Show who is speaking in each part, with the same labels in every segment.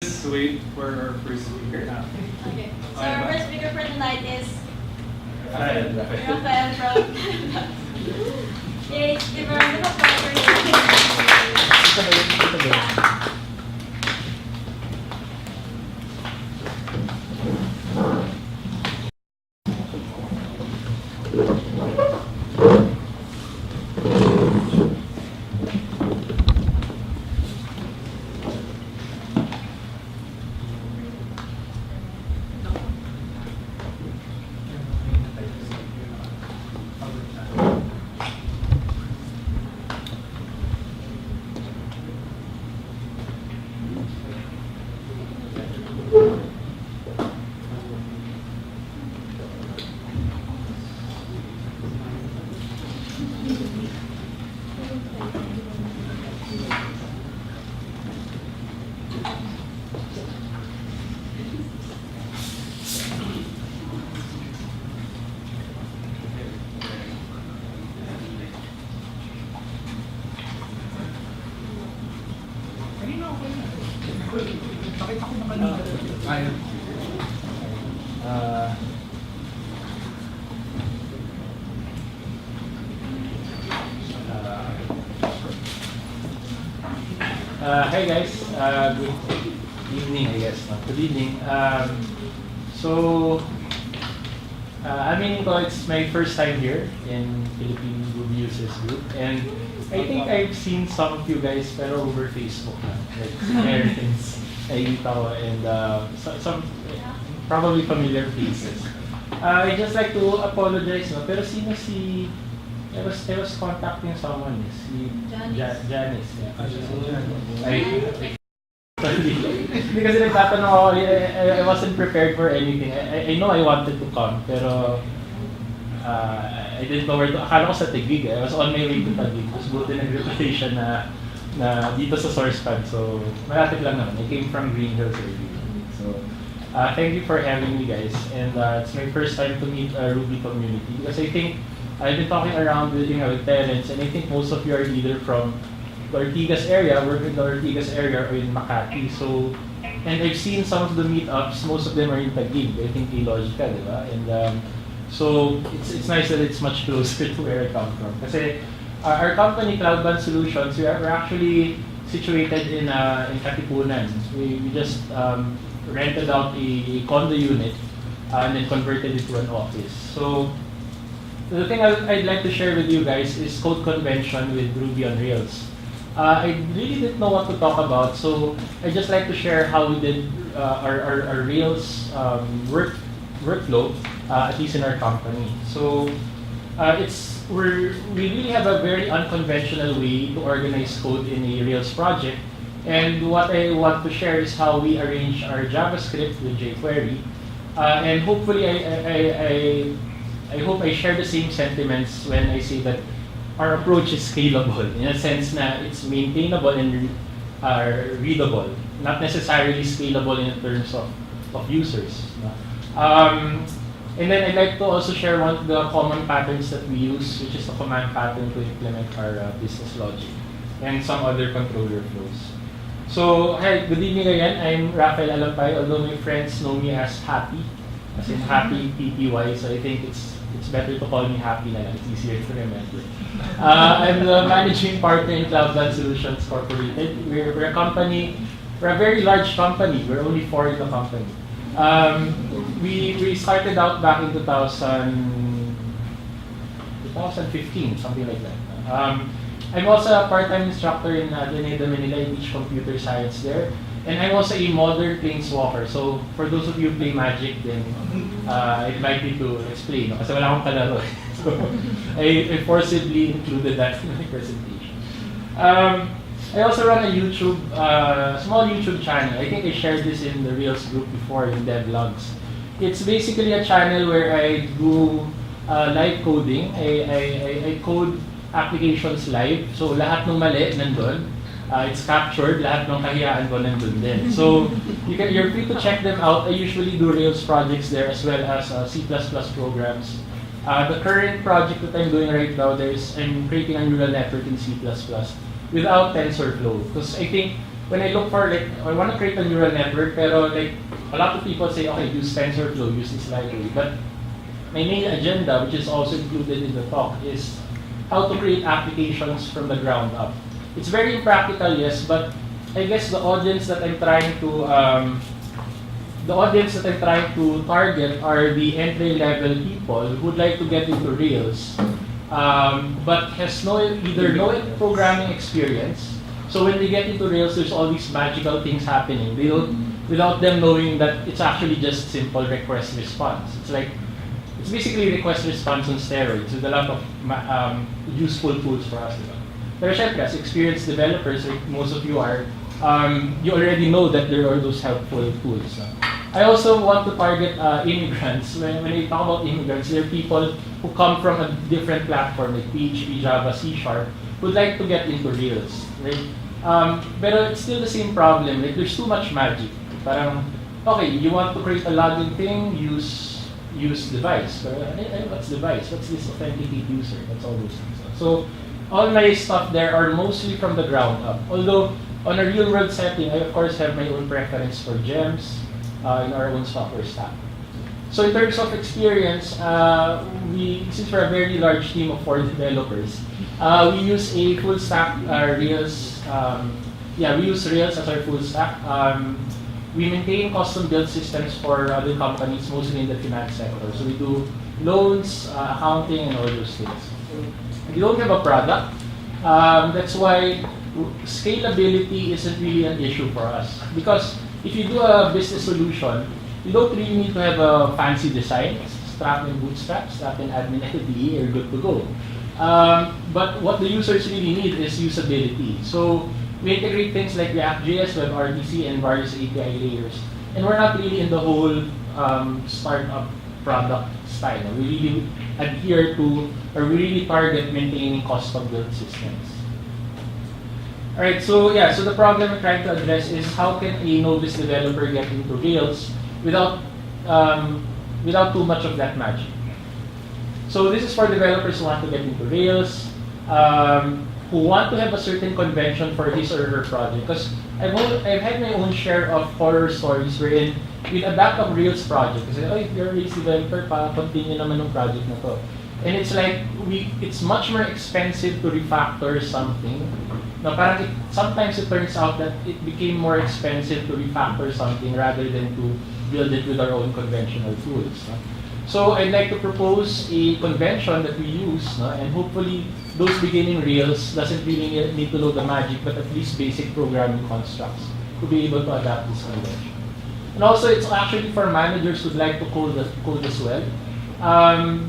Speaker 1: Let's wait for our first speaker.
Speaker 2: Okay. So our first speaker for tonight is
Speaker 1: Raphael.
Speaker 2: Raphael from Yay, give a round of applause for him. Yeah.
Speaker 3: Hi guys, good evening I guess, no? Good evening. I mean, it's my first time here in Philippine Ruby Users Group, and I think I've seen some of you guys pero over Facebook, like parents, nakikita ko, and some probably familiar faces. I just like to apologize, no? Pero sino si... I was contacting someone, si Janice. Hindi kasi nagtatanong ako, I wasn't prepared for anything. I know I wanted to come, pero I didn't know where to. Akala ko sa Taguig. I was on my way to Taguig. Tapos buti nag-reputation na dito sa source pad. So, malapit lang naman. I came from Green Hills earlier. So, thank you for having me guys. And it's my first time to meet a Ruby community. Because I think I've been talking around with parents, and I think most of you are either from the Ortigas area, work in the Ortigas area, or in Makati. So, and I've seen some of the meetups, most of them are in Taguig. I think Logica, di ba? And so, it's nice that it's much closer to where I come from. Kasi our company, Cloudband Solutions, we're actually situated in Katipunan. We just rented out a condo unit and then converted it to an office. So, the thing I'd like to share with you guys is code convention with Ruby on Rails. I really didn't know what to talk about, so I'd just like to share how we did our Rails workflow, at least in our company. So we really have a very unconventional way to organize code in a Rails project, and what I want to share is how we arrange our JavaScript with jQuery, and hopefully I hope I share the same sentiments when I say that our approach is scalable, in a sense that it's maintainable and readable, not necessarily scalable in terms of users. And then I'd like to also share one of the common patterns that we use, which is the command pattern to implement our business logic, and some other controller flows. So, hi, good evening again. I'm Raphael Alampay, although my friends know me as Happy, as in Happy PPY, so I think it's better to call me Happy na lang. It's easier to remember. I'm the managing partner in Cloudband Solutions Corporated. We're a company, we're a very large company. We're only 4 in the company. We started out back in 2015, something like that. I'm also a part-time instructor in Ateneo Manila. I teach computer science there. And I'm also a modern planeswalker. So, for those of you who play Magic, then I'd like you to explain. Kasi wala akong kalaro. So, I forcibly included that in my presentation. I also run a small YouTube channel. I think I shared this in the Rails group before in devlogs. It's basically a channel where I do live coding. I code applications live. So, lahat ng mali nandun. It's captured, lahat ng kahiyaan ko nandun din. So, you're free to check them out. I usually do Rails projects there as well as C++ programs. The current project that I'm doing right now, I'm creating a neural network in C++ without TensorFlow. Because I think when I look for like, I want to create a neural network, pero like, a lot of people say, okay, use TensorFlow, use this library. But my main agenda, which is also included in the talk, is how to create applications from the ground up. It's very impractical, yes, but I guess the audience that I'm trying to target are the entry-level people who would like to get into Rails, but has either no programming experience. So when they get into Rails, there's all these magical things happening. They don't, without them knowing that it's actually just simple request response. It's basically request response on steroids with a lot of useful tools for us. Pero syempre, as experienced developers, like most of you are, you already know that there are those helpful tools. I also want to target immigrants. When I talk about immigrants, they're people who come from a different platform like PHP, Java, C#, who'd like to get into Rails. Right? But it's still the same problem. Like there's too much magic. Parang, okay, you want to create a login thing, use device. What's device? What's this authenticate user? That's all those things. So all my stuff there are mostly from the ground up. Although on a real world setting, I of course have my own preference for gems in our own software stack. So in terms of experience, since we're a very large team of 4 developers, we use a full stack Rails. We use Rails as our full stack. We maintain custom build systems for other companies, mostly in the finance sector. So we do loans, accounting, and all those things. We don't have a product. That's why scalability isn't really an issue for us. Because if you do a business solution, you don't really need to have a fancy design. Strap in Bootstrap, strap in admin IDE, you're good to go. But what the users really need is usability. So we integrate things like React.js, WebRTC, and various API layers. And we're not really in the whole startup product style. We really adhere to, or we really target maintaining custom built systems. Alright, so the problem we're trying to address is how can a novice developer get into Rails without too much of that magic. So this is for developers who want to get into Rails, who want to have a certain convention for his or her project. Because I've had my own share of horror stories wherein we'd adapt a Rails project. Kasi, if you're a Rails developer, continue naman ng project na to. And it's like, it's much more expensive to refactor something. No, parang sometimes it turns out that it became more expensive to refactor something rather than to build it with our own conventional tools. No? So I'd like to propose a convention that we use, no? And hopefully those beginning Rails doesn't really need to know the magic, but at least basic programming constructs to be able to adapt this convention. And also it's actually for managers who'd like to code as well.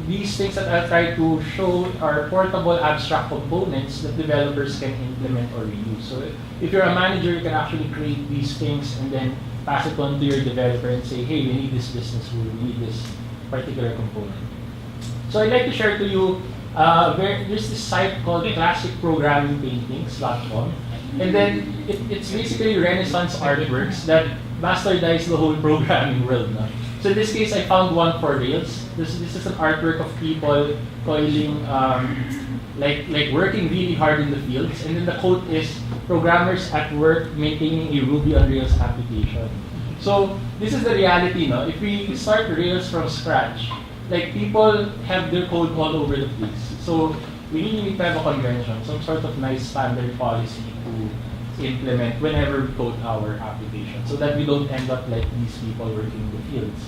Speaker 3: These things that I'll try to show are portable abstract components that developers can implement or reuse. So if you're a manager, you can actually create these things and then pass it on to your developer and say, hey, we need this business rule, we need this particular component. So I'd like to share to you, there's this site called classicprogrammingpaintings.com, and then it's basically Renaissance artworks that bastardize the whole programming world. No? So in this case, I found one for Rails. This is an artwork of people toiling, like working really hard in the fields, and then the quote is, programmers at work maintaining a Ruby on Rails application. So this is the reality, no? If we start Rails from scratch, like people have their code all over the place. So we really need to have a convention, some sort of nice standard policy to implement whenever we code our application, so that we don't end up like these people working in the fields.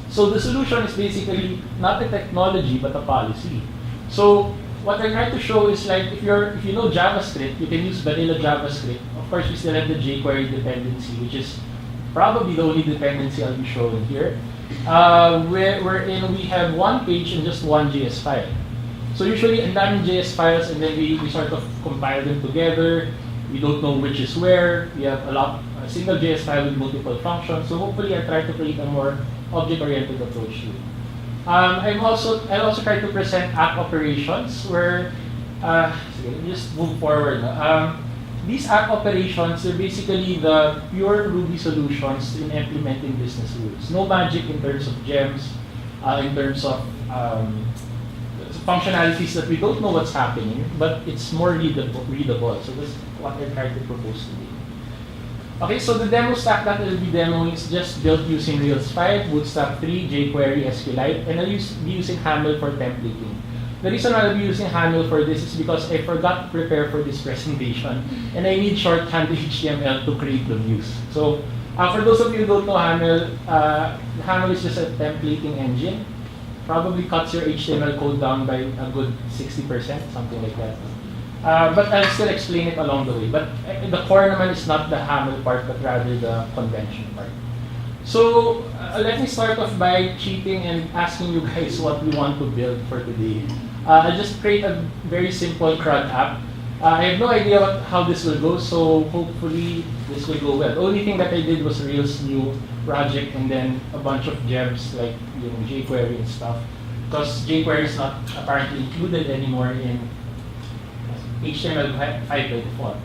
Speaker 3: So the solution is basically not a technology but a policy. So what I'm trying to show is like if you know JavaScript, you can use vanilla JavaScript. Of course, we still have the jQuery dependency, which is probably the only dependency I'll be showing here. Wherein we have one page and just one JS file. So usually ang daming JS files, and then we sort of compile them together. We don't know which is where. We have a single JS file with multiple functions. So hopefully I'll try to create a more object-oriented approach to it. I'll also try to present app operations where, let me just move forward. These app operations are basically the pure Ruby solutions in implementing business rules. No magic in terms of gems, in terms of functionalities that we don't know what's happening, but it's more readable. So this is what I try to propose today. Okay, so the demo stack that I'll be demoing is just built using Rails 5, Bootstrap 3, jQuery, SQLite, and I'll be using Haml for templating. The reason why I'll be using Haml for this is because I forgot to prepare for this presentation, and I need shorthand HTML to create the views. So, for those of you who don't know Haml, Haml is just a templating engine. Probably cuts your HTML code down by a good 60%, something like that. But I'll still explain it along the way. But the core naman is not the Haml part, but rather the convention part. So let me start off by cheating and asking you guys what we want to build for today. I'll just create a very simple CRUD app. I have no idea how this will go, so hopefully this will go well. The only thing that I did was Rails new project and then a bunch of gems like jQuery and stuff. Because jQuery is not apparently included anymore in HTML5 by default.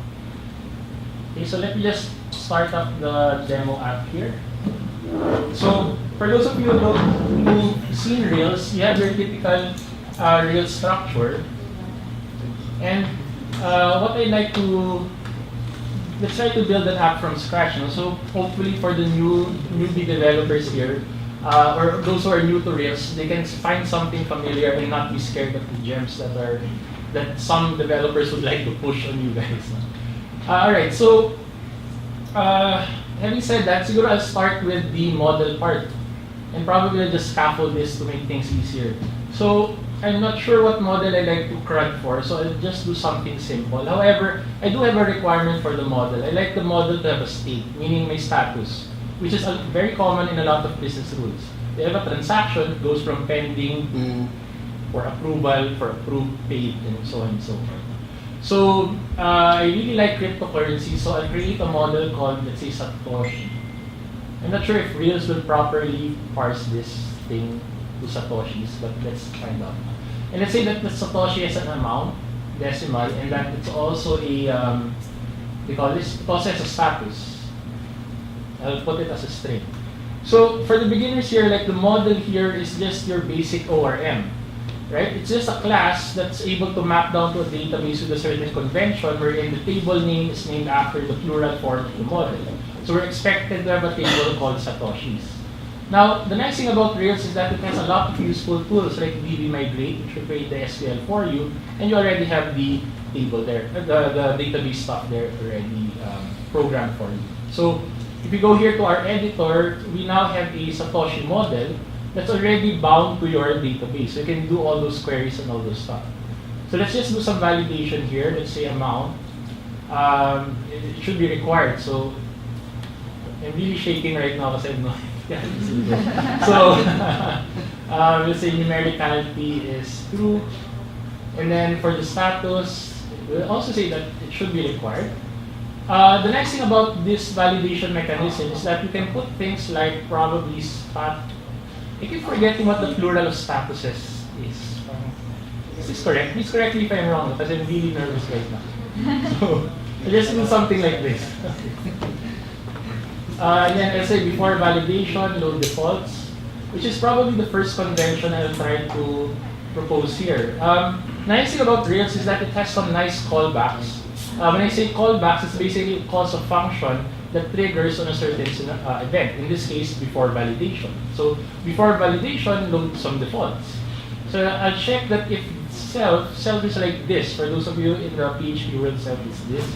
Speaker 3: Okay, so let me just start up the demo app here. So for those of you who've seen Rails, you have your typical Rails structure. And what I'd like to, let's try to build an app from scratch. So hopefully for the newbie developers here, or those who are new to Rails, they can find something familiar and not be scared of the gems that some developers would like to push on you guys. Alright, so having said that, siguro I'll start with the model part. And probably I'll just scaffold this to make things easier. So I'm not sure what model I like to CRUD for, so I'll just do something simple. However, I do have a requirement for the model. I like the model to have a state, meaning my status, which is very common in a lot of business rules. They have a transaction, it goes from pending for approval, for approved, paid, and so on and so forth. So I really like cryptocurrency, so I'll create a model called, let's say, Satoshi. I'm not sure if Rails will properly parse this thing to Satoshis, but let's find out. And let's say that the Satoshi is an amount, decimal, and that it's also a, they call this, it also has a status. I'll put it as a string. So for the beginners here, like the model here is just your basic ORM, right? It's just a class that's able to map down to a database with a certain convention wherein the table name is named after the plural form of the model. So we're expected to have a table called Satoshis. Now, the nice thing about Rails is that it has a lot of useful tools like DB Migrate, which will create the SQL for you, and you already have the table there, the database stuff there already programmed for you. So if we go here to our editor, we now have a Satoshi model that's already bound to your database. So you can do all those queries and all those stuff. So let's just do some validation here. Let's say amount. It should be required. So I'm really shaking right now because I have no idea. So let's say numericality is true. And then for the status, we'll also say that it should be required. The nice thing about this validation mechanism is that you can put things like probably stat. I keep forgetting what the plural of statuses is. Is this correct? Please correct me if I'm wrong because I'm really nervous right now. So I'll just do something like this. And then I'll say before validation, load defaults, which is probably the first convention I'll try to propose here. Nice thing about Rails is that it has some nice callbacks. When I say callbacks, it's basically it calls a function that triggers on a certain event, in this case, before validation. So before validation, load some defaults. So I'll check that if self is like this. For those of you in the PHP world, self is this.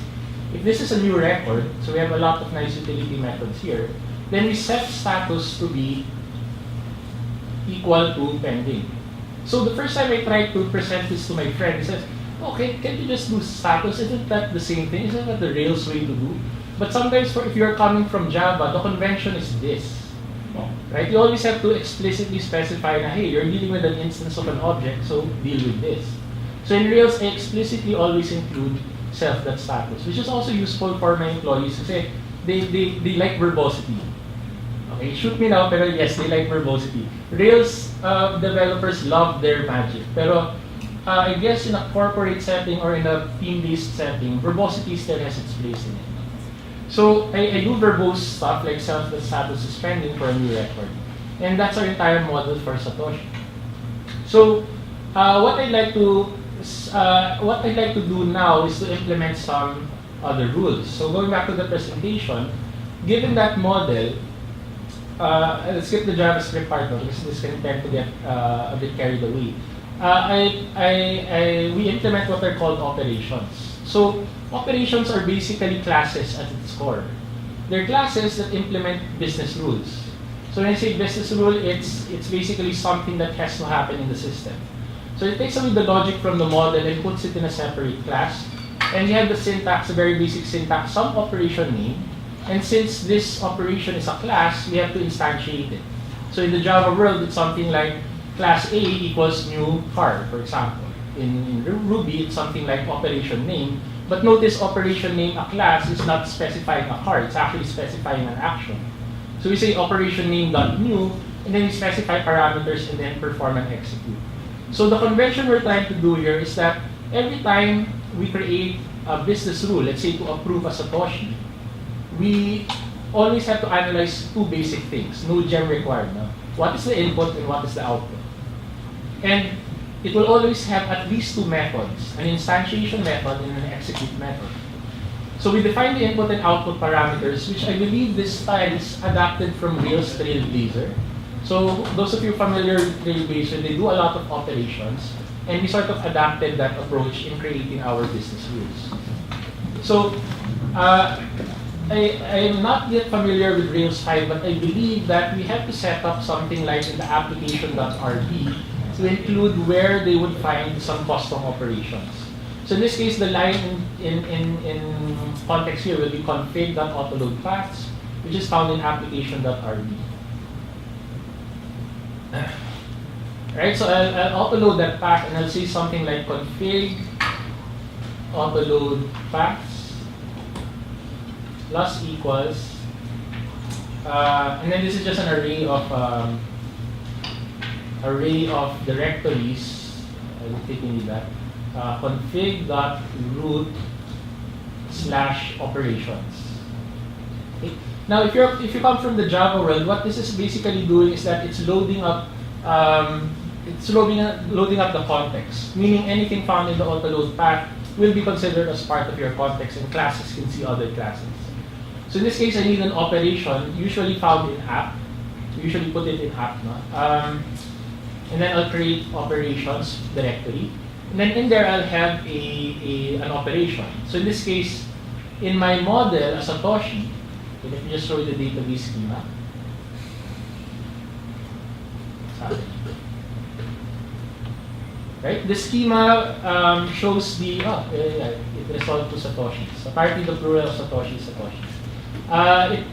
Speaker 3: If this is a new record, so we have a lot of nice utility methods here, then we set status to be equal to pending. So the first time I tried to present this to my friend, he says, okay, can't you just do status? Isn't that the same thing? Isn't that the Rails way to do? But sometimes if you're coming from Java, the convention is this. Right? You always have to explicitly specify na, hey, you're dealing with an instance of an object, so deal with this. So in Rails, I explicitly always include self.status, which is also useful for my employees to say they like verbosity. Okay, shoot me now, pero yes, they like verbosity. Rails developers love their magic, pero I guess in a corporate setting or in a team-based setting, verbosity still has its place in it. So I do verbose stuff like self.status is pending for a new record. And that's our entire model for Satoshi. So what I'd like to do now is to implement some other rules. So going back to the presentation, given that model, let's skip the JavaScript part though, because this can tend to get a bit carried away. We implement what are called operations. So operations are basically classes at its core. They're classes that implement business rules. So when I say business rule, it's basically something that has to happen in the system. So it takes away the logic from the model and puts it in a separate class. And you have the syntax, a very basic syntax, some operation name. And since this operation is a class, we have to instantiate it. So in the Java world, it's something like class A equals new car, for example. In Ruby, it's something like operation name. But notice operation name, a class, is not specifying a car. It's actually specifying an action. So we say operation name dot new, and then we specify parameters and then perform and execute. So the convention we're trying to do here is that every time we create a business rule, let's say to approve a Satoshi, we always have to analyze two basic things, no gem required. No? What is the input and what is the output? And it will always have at least two methods, an instantiation method and an execute method. So we define the input and output parameters, which I believe this style is adapted from Rails Trailblazer. So those of you familiar with Trailblazer, they do a lot of operations, and we sort of adapted that approach in creating our business rules. So I am not yet familiar with Rails 5, but I believe that we have to set up something like in the application.rb to include where they would find some custom operations. So in this case, the line in context here will be config.autoload paths, which is found in application.rb. Right, so I'll autoload that path and I'll say something like config autoload paths plus equals, and then this is just an array of directories. I don't think we need that. Config.root / operations. Okay. Now, if you come from the Java world, what this is basically doing is that it's loading up the context, meaning anything found in the autoload path will be considered as part of your context, and classes can see other classes. So in this case, I need an operation, usually found in app. We usually put it in app, no? And then I'll create operations directory. And then in there, I'll have an operation. So in this case, in my model, a Satoshi, so let me just show you the database schema. Right? The schema shows the, it resolves to Satoshis. Apparently, the plural of Satoshi is Satoshis.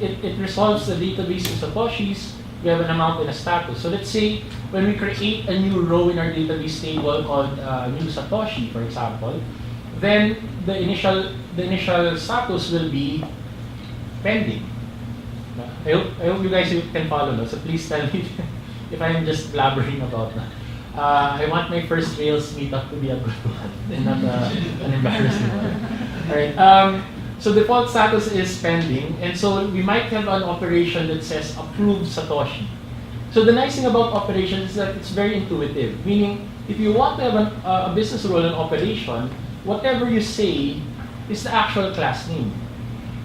Speaker 3: It resolves the database in Satoshis. We have an amount and a status. So let's say when we create a new row in our database table called new Satoshi, for example, then the initial status will be pending. I hope you guys can follow that. So please tell me if I'm just blabbering about that. I want my first Rails meetup to be a good one and not an embarrassing one. All right. So default status is pending, and so we might have an operation that says approve Satoshi. So the nice thing about operations is that it's very intuitive, meaning if you want to have a business rule and operation, whatever you say is the actual class name.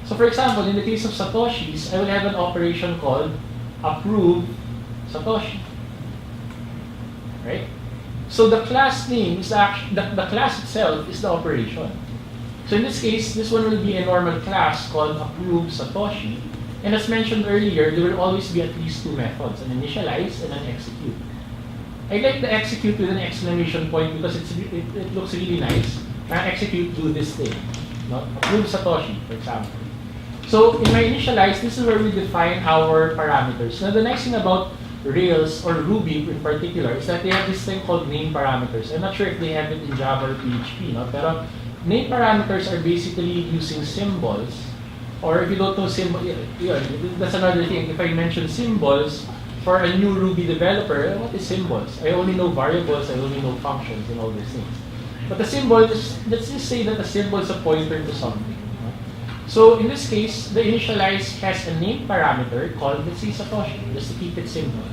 Speaker 3: So for example, in the case of Satoshis, I will have an operation called approve Satoshi. Right? So the class name is actually, the class itself is the operation. So in this case, this one will be a normal class called approve Satoshi. And as mentioned earlier, there will always be at least two methods, an initialize and an execute. I like the execute with an exclamation point because it looks really nice. Execute, do this thing. No? Approve Satoshi, for example. So in my initialize, this is where we define our parameters. Now the nice thing about Rails or Ruby in particular is that they have this thing called name parameters. I'm not sure if they have it in Java or PHP, no? Pero name parameters are basically using symbols, or if you don't know symbol, that's another thing. If I mention symbols for a new Ruby developer, what is symbols? I only know variables, I only know functions and all these things. But the symbol, let's just say that a symbol is a pointer to something. So in this case, the initialize has a name parameter called, let's say, Satoshi, just to keep it simple.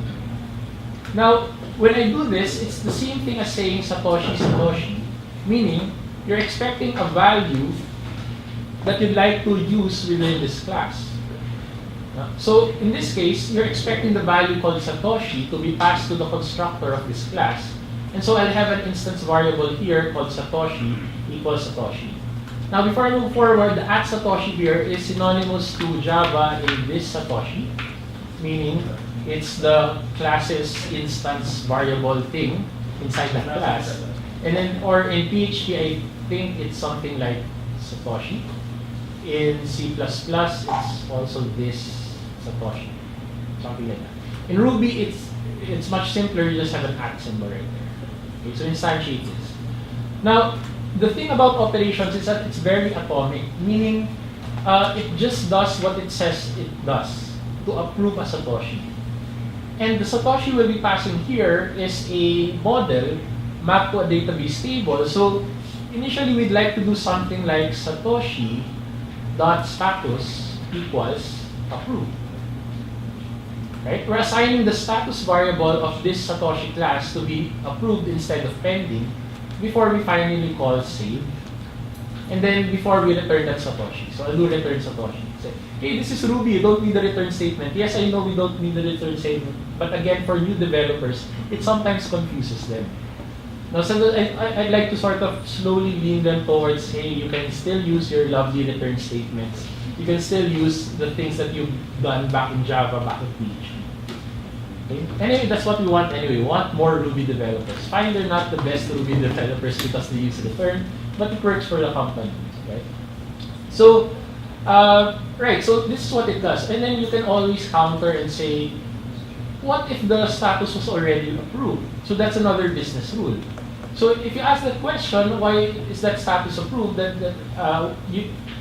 Speaker 3: Now, when I do this, it's the same thing as saying Satoshi, Satoshi, meaning you're expecting a value that you'd like to use within this class. So in this case, you're expecting the value called Satoshi to be passed to the constructor of this class. And so I'll have an instance variable here called Satoshi equals Satoshi. Now before I move forward, the at Satoshi here is synonymous to Java in this Satoshi, meaning it's the class's instance variable thing inside that class. And then, or in PHP, I think it's something like Satoshi. In C++, it's also this Satoshi, something like that. In Ruby, it's much simpler. You just have an at symbol right there. Okay, so instantiate this. Now, the thing about operations is that it's very atomic, meaning it just does what it says it does to approve a Satoshi. And the Satoshi we'll be passing here is a model mapped to a database table. So initially, we'd like to do something like Satoshi dot status equals approved. Right? We're assigning the status variable of this Satoshi class to be approved instead of pending before we finally call save. And then before we return that Satoshi. So I'll do return Satoshi. Say, hey, this is Ruby, you don't need the return statement. Yes, I know we don't need the return statement. But again, for new developers, it sometimes confuses them. Now, so I'd like to sort of slowly lean them towards, hey, you can still use your lovely return statements. You can still use the things that you've done back in Java, back in PHP. Okay? Anyway, that's what we want anyway. We want more Ruby developers. Fine, they're not the best Ruby developers because they use return, but it works for the company, right? So, right, so this is what it does. And then you can always counter and say, what if the status was already approved? So that's another business rule. So if you ask that question, why is that status approved?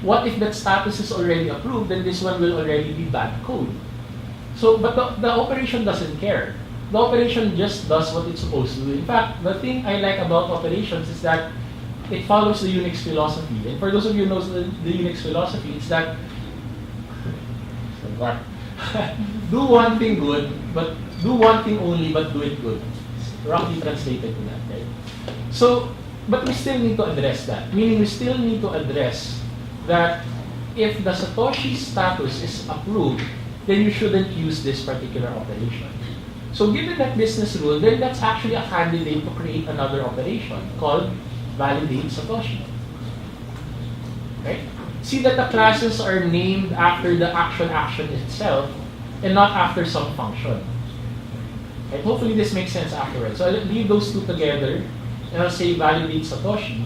Speaker 3: What if that status is already approved? Then this one will already be bad code. So, but the operation doesn't care. The operation just does what it's supposed to do. In fact, the thing I like about operations is that it follows the Unix philosophy. And for those of you who know the Unix philosophy, it's that do one thing good, but do one thing only, but do it good. Roughly translated to that, right? So, but we still need to address that. Meaning we still need to address that if the Satoshi status is approved, then you shouldn't use this particular operation. So given that business rule, then that's actually a candidate to create another operation called validate Satoshi. Right? See that the classes are named after the actual action itself and not after some function. Right? Hopefully this makes sense afterwards. So I'll leave those two together and I'll say validate Satoshi.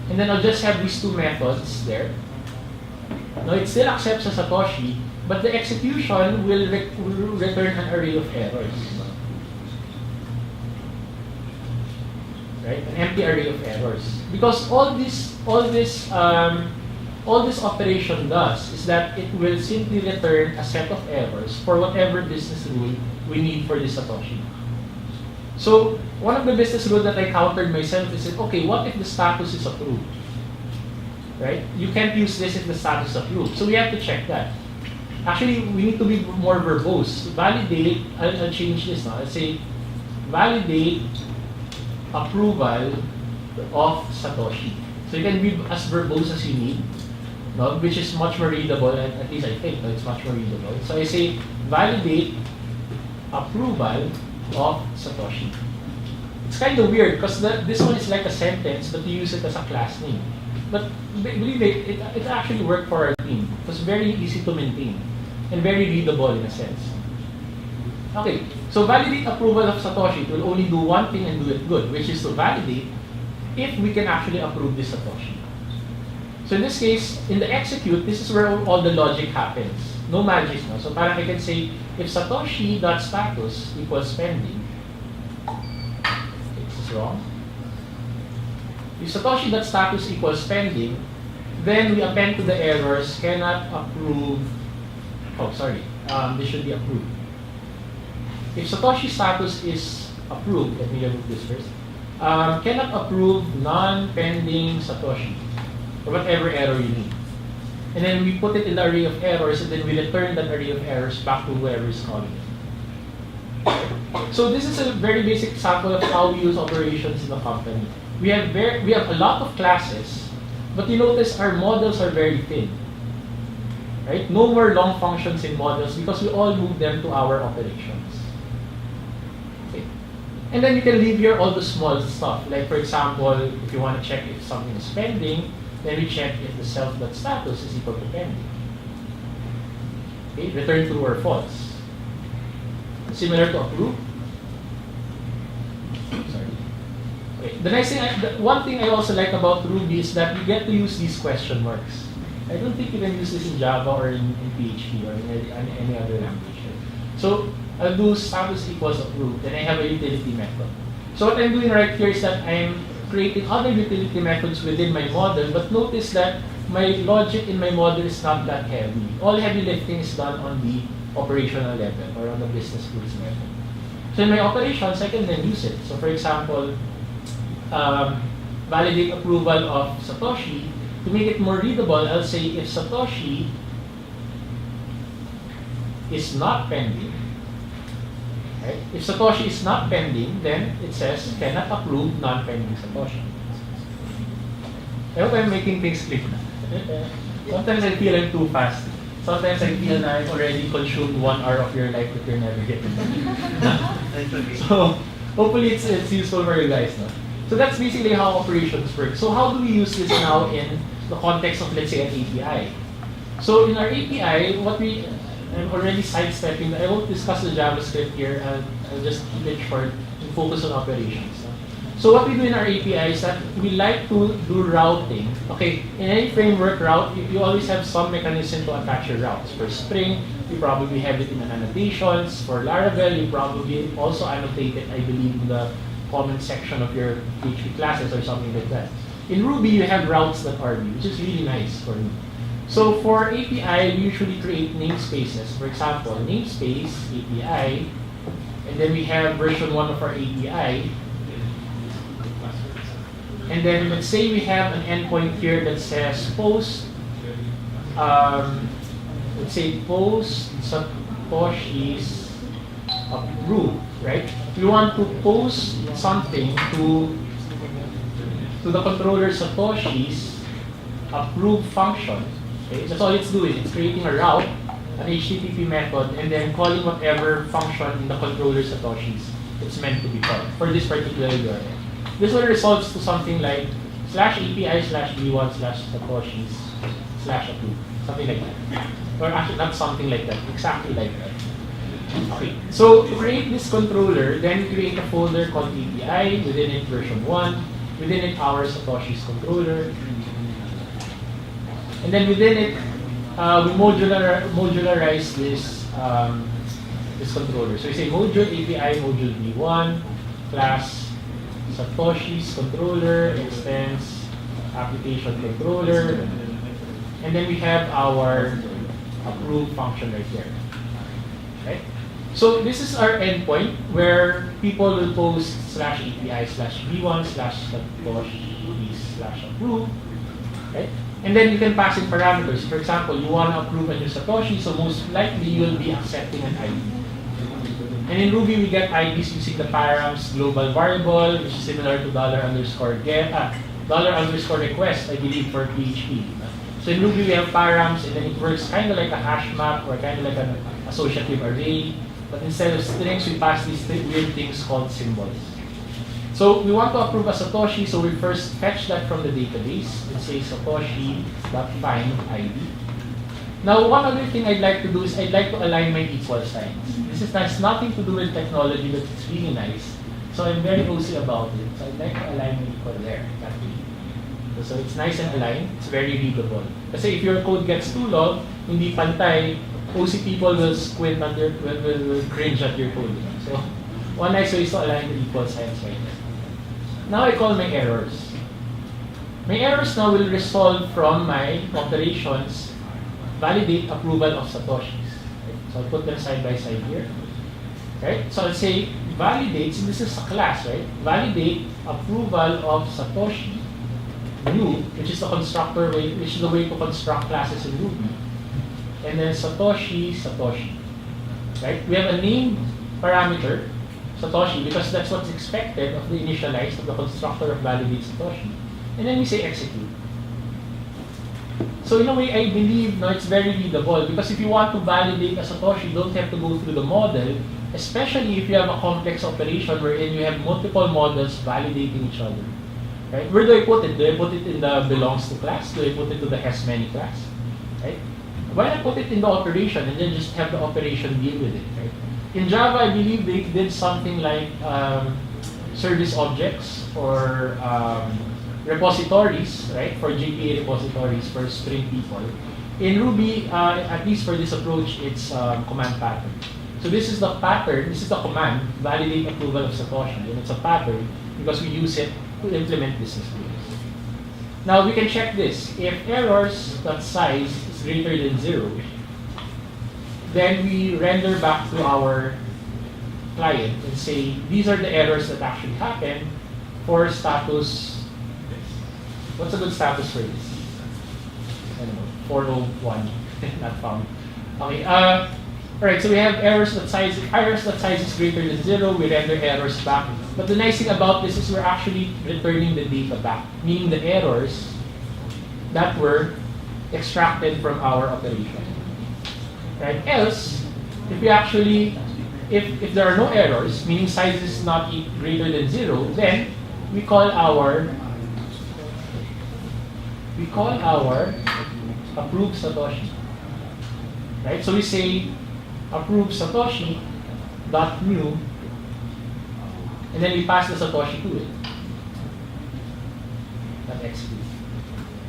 Speaker 3: And then I'll just have these two methods there. Now it still accepts a Satoshi, but the execution will return an array of errors. Right? An empty array of errors. Because all this operation does is that it will simply return a set of errors for whatever business rule we need for this Satoshi. So one of the business rules that I countered myself is that, okay, what if the status is approved? Right? You can't use this if the status is approved. So we have to check that. Actually, we need to be more verbose. Validate, I'll change this now. Let's say validate approval of Satoshi. So you can be as verbose as you need, no? Which is much more readable, and at least I think it's much more readable. So I say validate approval of Satoshi. It's kind of weird because this one is like a sentence, but you use it as a class name. But believe me, it actually worked for our team. It was very easy to maintain and very readable in a sense. Okay, so validate approval of Satoshi. It will only do one thing and do it good, which is to validate if we can actually approve this Satoshi. So in this case, in the execute, this is where all the logic happens. No magic, no? So parang I can say, if Satoshi.status equals pending, this is wrong. If Satoshi.status equals pending, then we append to the errors cannot approve. Oh, sorry. This should be approved. If Satoshi status is approved, let me remove this first. Cannot approve non-pending Satoshi or whatever error you need. And then we put it in the array of errors, and then we return that array of errors back to whoever is calling it. So this is a very basic example of how we use operations in the company. We have a lot of classes, but you notice our models are very thin. right? No more long functions in models because we all move them to our operations. Okay. And then you can leave here all the small stuff. Like for example, if you want to check if something is pending, then we check if the self.status is equal to pending. Okay, return true or false. Similar to approve. Sorry. Okay. The next thing, one thing I also like about Ruby is that you get to use these question marks. I don't think you can use this in Java or in PHP or in any other language. So I'll do status equals approved, and I have a utility method. So what I'm doing right here is that I'm creating other utility methods within my model, but notice that my logic in my model is not that heavy. All heavy lifting is done on the operational level or on the business rules level. So in my operations, I can then use it. So for example, validate approval of Satoshi. To make it more readable, I'll say if Satoshi is not pending, right? If Satoshi is not pending, then it says cannot approve non-pending Satoshi. I hope I'm making things clear. Sometimes I feel I'm too fast. Sometimes I feel that I've already consumed 1 hour of your life that you're never getting. So hopefully it's useful for you guys. No? So that's basically how operations work. So how do we use this now in the context of, let's say, an API? So in our API, I'm already sidestepping. I won't discuss the JavaScript here. I'll just keep it short and focus on operations. So what we do in our API is that we like to do routing. Okay, in any framework route, you always have some mechanism to attach your routes. For Spring, you probably have it in an annotations. For Laravel, you probably also annotate it, I believe, in the comment section of your PHP classes or something like that. In Ruby, you have routes that are which is really nice for me. So for API, we usually create namespaces. For example, namespace, API, and then we have version 1 of our API. And then let's say we have an endpoint here that says post, let's say post Satoshi's approved, right? We want to post something to the controller Satoshi's approved function. Okay? That's all it's doing. It's creating a route, an HTTP method, and then calling whatever function in the controller Satoshi's it's meant to be called for this particular URL. This will result to something like /API/v1/Satoshis/approve, something like that. Or actually, not something like that, exactly like that. Okay, so to create this controller, then create a folder called API, within it version 1, within it our Satoshi's controller, and then within it, we modularize this controller. So we say module API module v1 class Satoshi's controller extends application controller, and then we have our approve function right here. Right? So this is our endpoint where people will post /API/v1/Satoshi/approve. Right? And then you can pass in parameters. For example, you want to approve a new Satoshi, so most likely you will be accepting an ID. And in Ruby, we get IDs using the params global variable, which is similar to $_request, I believe, for PHP. So in Ruby, we have params, and then it works kind of like a hash map or kind of like an associative array. But instead of strings, we pass these weird things called symbols. So we want to approve a Satoshi, so we first fetch that from the database and say Satoshi.find ID. Now, one other thing I'd like to do is I'd like to align my equal signs. This has nothing to do with technology, but it's really nice. So I'm very OC about it. So I'd like to align my equal there. That way. So it's nice and aligned. It's very readable. Kasi if your code gets too long, hindi pantay, OC people will squint under, will cringe at your code. So one nice way is to align the equal signs right there. Now I call my errors. My errors now will resolve from my operations validate approval of Satoshis. Right? So I'll put them side by side here. Right? So I'll say validate, so this is a class, right? Validate approval of Satoshi new, which is the constructor way, which is the way to construct classes in Ruby. And then Satoshi. Right? We have a name parameter, Satoshi, because that's what's expected of the initialize of the constructor of validate Satoshi. And then we say execute. So in a way, I believe no, it's very readable because if you want to validate a Satoshi, you don't have to go through the model, especially if you have a complex operation wherein you have multiple models validating each other. Right? Where do I put it? Do I put it in the belongs to class? Do I put it to the has many class? Right? Why not put it in the operation and then just have the operation deal with it? Right? In Java, I believe they did something like service objects or repositories, right? For JPA repositories for string people. In Ruby, at least for this approach, it's command pattern. So this is the pattern, this is the command, validate approval of Satoshi, and it's a pattern because we use it to implement business rules. Now we can check this. If errors.size is greater than 0, then we render back to our client and say, these are the errors that actually happen for status. What's a good status for this? I don't know, 401, not found. Okay, alright, so we have errors that size is greater than 0, we render errors back. But the nice thing about this is we're actually returning the data back, meaning the errors that were extracted from our operation. Right? Else, if we actually, if there are no errors, meaning size is not greater than 0, then we call our approve Satoshi. Right? So we say approve Satoshi dot new, and then we pass the Satoshi to it. That XP.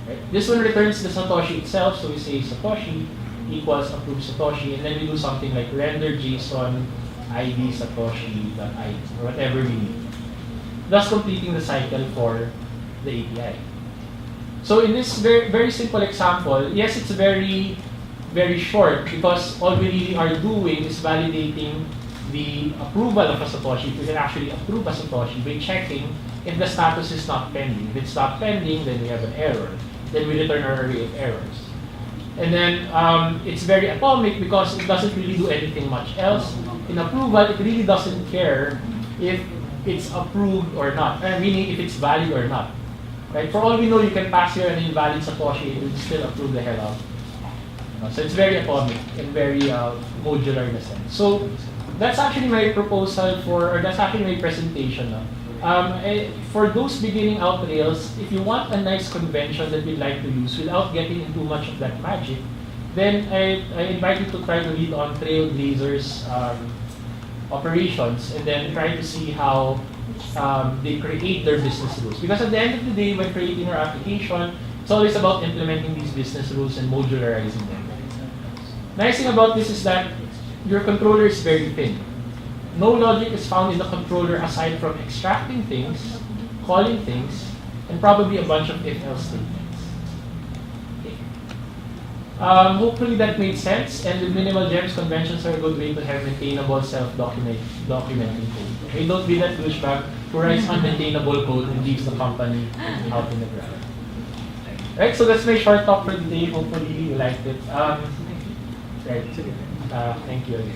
Speaker 3: Right? This one returns the Satoshi itself, so we say Satoshi equals approve Satoshi, and then we do something like render JSON ID Satoshi.id or whatever we need, thus completing the cycle for the API. So in this very, very simple example, yes, it's very, very short because all we really are doing is validating the approval of a Satoshi. We can actually approve a Satoshi by checking if the status is not pending. If it's not pending, then we have an error. Then we return our array of errors. And then it's very atomic because it doesn't really do anything much else. In approval, it really doesn't care if it's approved or not, meaning if it's valid or not. Right? For all we know, you can pass here an invalid Satoshi, it will still approve the hell out. So it's very atomic and very modular in a sense. So that's actually my proposal or that's actually my presentation. For those beginning out Rails, if you want a nice convention that we'd like to use without getting into much of that magic, then I invite you to try to read on Trailblazers operations and then try to see how they create their business rules. Because at the end of the day, when creating our application, it's always about implementing these business rules and modularizing them. Nice thing about this is that your controller is very thin. No logic is found in the controller aside from extracting things, calling things, and probably a bunch of if-else statements. Okay. Hopefully that made sense, and with minimal gems, conventions are a good way to have maintainable self-documenting code. Okay, don't be that douchebag who writes unmaintainable code and leaves the company out in the ground. Right, so that's my short talk for today. Hopefully you liked it. Right, thank you again.